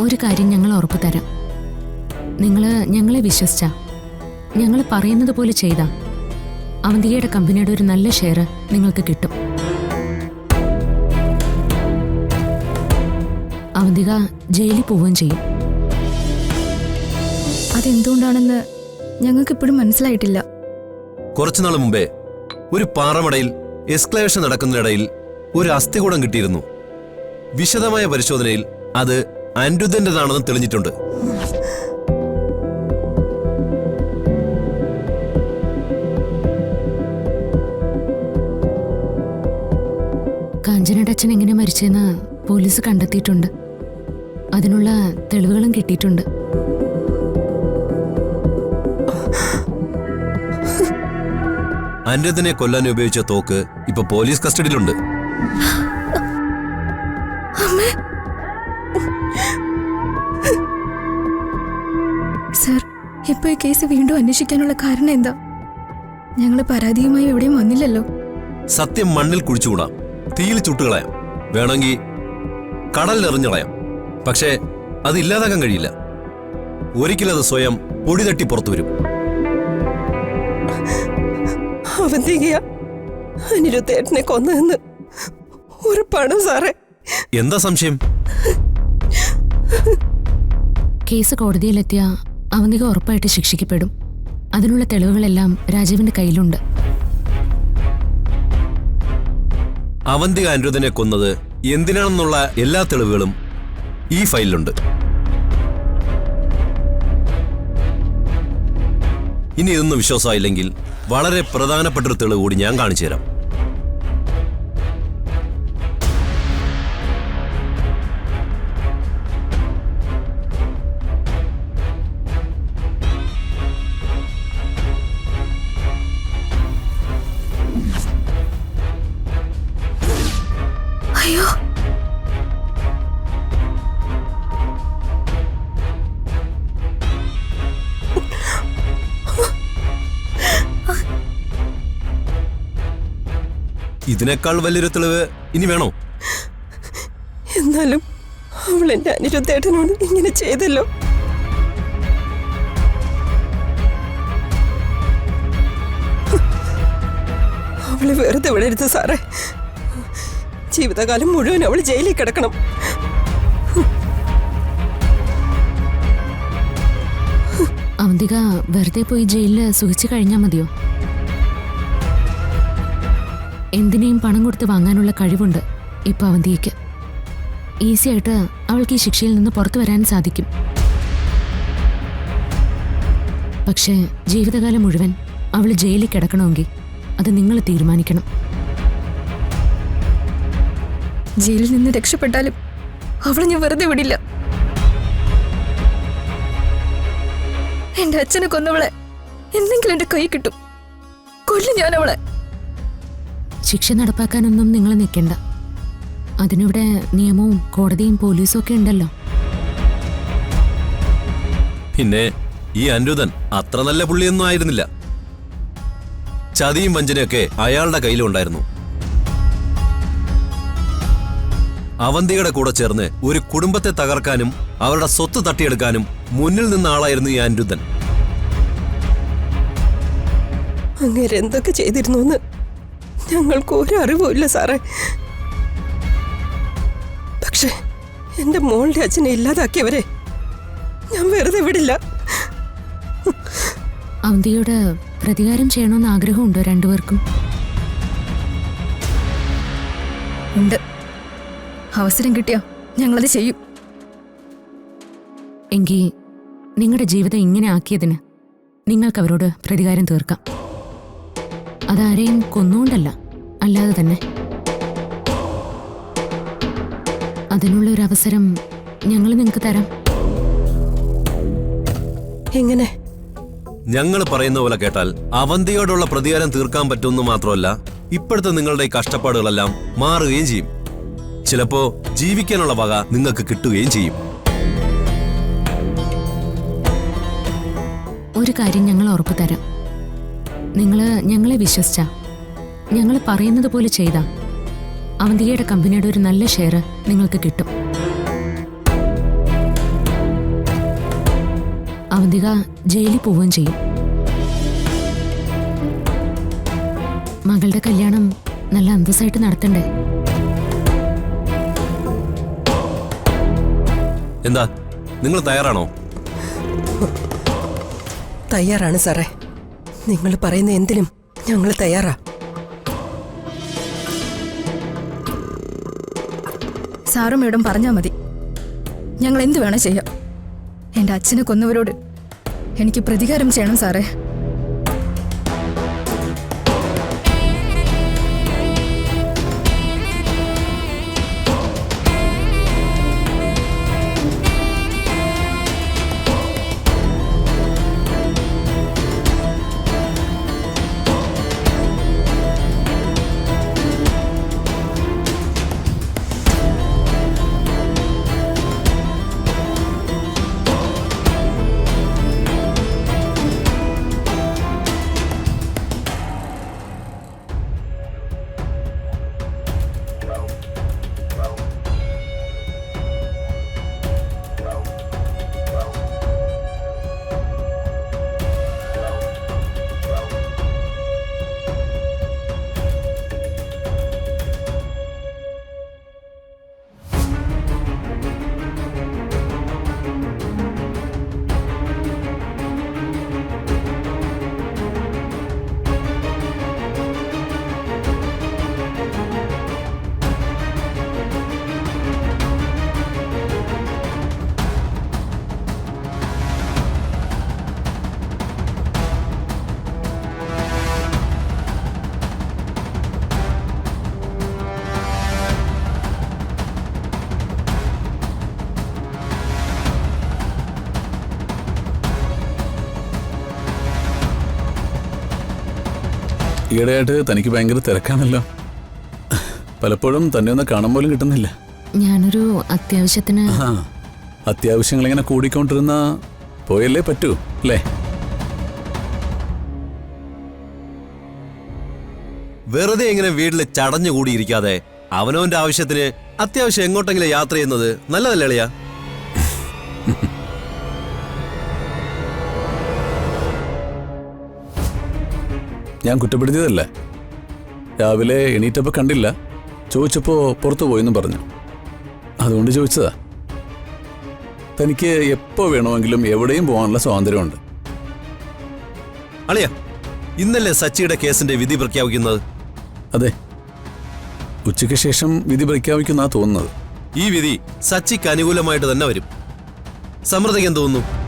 ഒരു കാര്യം ഞങ്ങൾ ഉറപ്പു തരാം. ഞങ്ങളെ വിശ്വസിച്ച ഞങ്ങൾ പറയുന്നത് പോലെ ചെയ്താ അവന്തികയുടെ കമ്പനിയുടെ ഒരു നല്ല ഷെയർ നിങ്ങൾക്ക് കിട്ടും. അവന്തിക ജയിലിൽ പോവുകയും ചെയ്യും. അതെന്തുകൊണ്ടാണെന്ന് ഞങ്ങൾക്കിപ്പോഴും മനസ്സിലായിട്ടില്ല. കുറച്ചുനാൾ മുമ്പേ ഒരു പാറമടയിൽ എക്സ്കലേഷൻ നടക്കുന്നതിനിടയിൽ ഒരു അസ്ഥികൂടം കിട്ടിയിരുന്നു. വിശദമായ പരിശോധനയിൽ അത് അനിരുദ്ധന്റേതാണെന്ന് തെളിഞ്ഞിട്ടുണ്ട്. കാഞ്ചനയുടെ അച്ഛൻ എങ്ങനെ മരിച്ചെന്ന് പോലീസ് കണ്ടെത്തിയിട്ടുണ്ട്. അതിനുള്ള തെളിവുകളും കിട്ടിയിട്ടുണ്ട്. അനിരുദ്ധനെ കൊല്ലാൻ ഉപയോഗിച്ച തോക്ക് ഇപ്പൊ പോലീസ് കസ്റ്റഡിയിലുണ്ട്. സർ, ഇപ്പൊ ഈ കേസ് വീണ്ടും അന്വേഷിക്കാനുള്ള കാരണം എന്താ? ഞങ്ങൾ പരാതിയുമായി എവിടെയും വന്നില്ലല്ലോ. സത്യം മണ്ണിൽ കുഴിച്ചുകൂടാ, തീയിൽ ചുട്ടുകളയാം, വേണമെങ്കിൽ കടലിലെറിഞ്ഞളയാം. പക്ഷേ അത് ഇല്ലാതാക്കാൻ കഴിയില്ല. ഒരിക്കലത് സ്വയം പൊടി തട്ടി പുറത്തു വരും. അവന്തികയ അനിരുദ്ധേട്ടനെ കൊന്നതെന്ന് ഉറപ്പാണ് സാറേ. എന്താ സംശയം? കേസ് കോടതിയിലെത്തിയ അവന്തിക ഉറപ്പായിട്ട് ശിക്ഷിക്കപ്പെടും. അതിനുള്ള തെളിവുകളെല്ലാം രാജീവിന്റെ കയ്യിലുണ്ട്. അവന്തിക അനിരുദ്ധനെ കൊന്നത് എന്തിനാണെന്നുള്ള എല്ലാ തെളിവുകളും ഈ ഫയലിലുണ്ട്. ഇനി ഇതൊന്നും വിശ്വാസമായില്ലെങ്കിൽ വളരെ പ്രധാനപ്പെട്ടൊരു തെളിവ് കൂടി ഞാൻ കാണിച്ചു തരാം. അയ്യോ, ഇതിനേക്കാൾ വലിയൊരു തെളിവ് ഇനി വേണോ? എന്നാലും അവൾ എന്റെ അനിരുദ്ധേട്ടനോട് ഇങ്ങനെ ചെയ്തല്ലോ. അവള് വെറുതെ വിടരുത് സാറേ. ജീവിതകാലം മുഴുവൻ അവൾ ജയിലിൽ കിടക്കണം. അവന്തിക വെറുതെ പോയി ജയിലിൽ സുഖിച്ചു കഴിഞ്ഞാൽ മതിയോ? എന്തിനേയും പണം കൊടുത്ത് വാങ്ങാനുള്ള കഴിവുണ്ട് ഇപ്പൊ അവന്തികയ്ക്ക്. ഈസിയായിട്ട് അവൾക്ക് ഈ ശിക്ഷയിൽ നിന്ന് പുറത്തു വരാൻ സാധിക്കും. പക്ഷേ ജീവിതകാലം മുഴുവൻ അവൾ ജയിലിൽ കിടക്കണമെങ്കിൽ അത് നിങ്ങൾ തീരുമാനിക്കണം. ജയിലിൽ നിന്ന് രക്ഷപ്പെട്ടാലും അവളെ ഞാൻ വെറുതെ വിടില്ല. എന്റെ അച്ഛനെ കൊന്നവളെ എന്തെങ്കിലും എന്റെ കൈ കിട്ടും. കൊല്ലും ഞാൻ അവളെ. ശിക്ഷ നടപ്പാക്കാനൊന്നും നിങ്ങൾ നിൽക്കണ്ട. അതിനിവിടെ നിയമവും കോടതിയും പോലീസും ഒക്കെ ഉണ്ടല്ലോ. പിന്നെ ഈ അനിരുദ്ധൻ അത്ര നല്ല പുള്ളിയൊന്നും ആയിരുന്നില്ല. ചതിയും വഞ്ചനയൊക്കെ അയാളുടെ കയ്യിലുണ്ടായിരുന്നു. അവന്തികയുടെ കൂടെ ചേർന്ന് ഒരു കുടുംബത്തെ തകർക്കാനും അവരുടെ സ്വത്ത് തട്ടിയെടുക്കാനും മുന്നിൽ നിന്ന ആളായിരുന്നു ഈ അനിരുദ്ധൻ. അങ്ങേര് എന്തൊക്കെ ചെയ്തിരുന്നു ഞങ്ങൾക്ക് ഒരു അറിവുമില്ല സാറേ. പക്ഷെ എന്റെ മോളുടെ അച്ഛനെ ഇല്ലാതാക്കിയവരെ ഞാൻ വെറുതെ വിടില്ല. അവന്തിയോട് പ്രതികാരം ചെയ്യണമെന്ന് ആഗ്രഹമുണ്ടോ രണ്ടുപേർക്കും? ഉണ്ട്. അവസരം കിട്ടിയാ ഞങ്ങളത് ചെയ്യും. എങ്കിൽ നിങ്ങളുടെ ജീവിതം ഇങ്ങനെ ആക്കിയതിന് നിങ്ങൾക്ക് അവരോട് പ്രതികാരം തീർക്കാം. അതാരെയും കൊന്നുകൊണ്ടല്ല, അല്ലാതെ തന്നെ. അതിനുള്ള ഒരു അവസരം ഞങ്ങൾ നിങ്ങൾക്ക് തരാം. എങ്ങനെ? ഞങ്ങൾ പറയുന്ന പോലെ കേട്ടാൽ അവന്തിയോടുള്ള പ്രതികാരം തീർക്കാൻ പറ്റുമെന്ന് മാത്രമല്ല, ഇപ്പോഴത്തെ നിങ്ങളുടെ ഈ കഷ്ടപ്പാടുകളെല്ലാം മാറുകയും ചെയ്യും. ചിലപ്പോ ജീവിക്കാനുള്ള വക നിങ്ങൾക്ക് കിട്ടുകയും ചെയ്യും. ഒരു കാര്യം ഞങ്ങൾ ഉറപ്പു തരാം. ഞങ്ങളെ വിശ്വസിച്ച ഞങ്ങൾ പറയുന്നത് പോലെ ചെയ്താ അവന്തികയുടെ കമ്പനിയുടെ ഒരു നല്ല ഷെയർ നിങ്ങൾക്ക് കിട്ടും. രാധിക ജയിലിൽ പോവുകയും ചെയ്യും. മകളുടെ കല്യാണം നല്ല അന്തസ്സായിട്ട് നടത്തണ്ടേ? എന്താ, നിങ്ങൾ തയ്യാറാണോ? തയ്യാറാണ് സാറേ. നിങ്ങൾ പറയുന്ന എന്തിനും ഞങ്ങൾ തയ്യാറാ. സാറും മേഡം പറഞ്ഞാൽ മതി, ഞങ്ങൾ എന്ത് വേണം ചെയ്യാം. എൻ്റെ അച്ഛനെ കൊന്നവരോട് എനിക്ക് പ്രതികാരം ചെയ്യണം സാറേ. ഈയിടെയായിട്ട് തനിക്ക് ഭയങ്കര തിരക്കാണല്ലോ. പലപ്പോഴും തന്നെ ഒന്ന് കാണാൻ പോലും കിട്ടുന്നില്ല. ഞാനൊരു അത്യാവശ്യത്തിന്. അത്യാവശ്യങ്ങൾ ഇങ്ങനെ കൂടിക്കൊണ്ടിരുന്ന പോയല്ലേ പറ്റൂ അല്ലേ? വെറുതെ ഇങ്ങനെ വീട്ടിൽ ചടഞ്ഞുകൂടിയിരിക്കാതെ അവനവന്റെ ആവശ്യത്തിന് അത്യാവശ്യം എങ്ങോട്ടെങ്കിലും യാത്ര ചെയ്യുന്നത് നല്ലതല്ലേ അളിയാ? ഞാൻ കുറ്റപ്പെടുത്തിയതല്ല. രാവിലെ എണീറ്റപ്പോൾ കണ്ടില്ല, ചോദിച്ചപ്പോൾ പുറത്തു പോയെന്നും പറഞ്ഞു. അതുകൊണ്ട് ചോദിച്ചതാ. തനിക്ക് എപ്പോൾ വേണമെങ്കിലും എവിടെയും പോകാനുള്ള സ്വാതന്ത്ര്യമുണ്ട്. അളിയാ, ഇന്നല്ലേ സച്ചിയുടെ കേസിന്റെ വിധി പ്രഖ്യാപിക്കുന്നത്? അതെ, ഉച്ചയ്ക്ക് ശേഷം വിധി പ്രഖ്യാപിക്കുന്നാ തോന്നുന്നത്. ഈ വിധി സച്ചിക്ക് അനുകൂലമായിട്ട് തന്നെ വരും. സമൃദ്ധയ്ക്ക് എന്ത് തോന്നുന്നു?